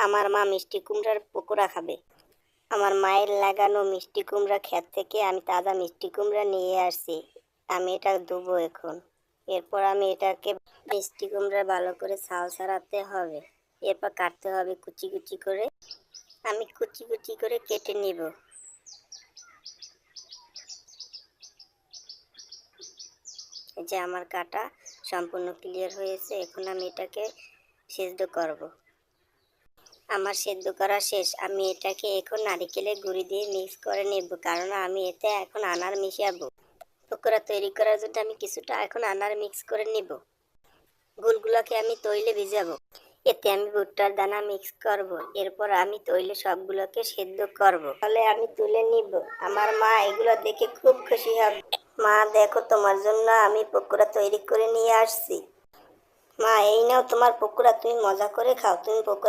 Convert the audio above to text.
আমার মা মিষ্টি কুমড়ার পকোড়া খাবে। আমার মায়ের লাগানো মিষ্টি কুমড়া ক্ষেত থেকে আমি তাজা মিষ্টি কুমড়া নিয়ে আসছি। আমি এটা ধুবো এখন। এরপর আমি এটাকে মিষ্টি কুমড়া ভালো করে ছাল ছাড়াতে হবে। এরপর কাটতে হবে কুচি কুচি করে। আমি কুচি কুচি করে কেটে নিব। এই যে আমার কাটা সম্পূর্ণ ক্লিয়ার হয়েছে। এখন আমি এটাকে সেদ্ধ করব। আমার সেদ্ধ করা শেষ। আমি এটাকে এখন নারকেলের গুঁড়ি দিয়ে মিক্স করে নেব, কারণ আমি এতে এখন আনার মিশাবো। পকোড়া তৈরি করার জন্য আমি কিছুটা এখন আনার মিক্স করে নিব। গুড়গুলোকে আমি তৈলে ভিজাবো। এতে আমি ভুট্টার দানা মিক্স করব। এরপর আমি তৈলে সবগুলোকে সেদ্ধ করব। তাহলে আমি তুলে নিব। আমার মা এগুলো দেখে খুব খুশি হবে। মা দেখো, তোমার জন্য আমি পকোড়া তৈরি করে নিয়ে আসছি। মা, এই নাও তোমার পকোড়া, তুমি মজা করে খাও। তুমি পকোড়া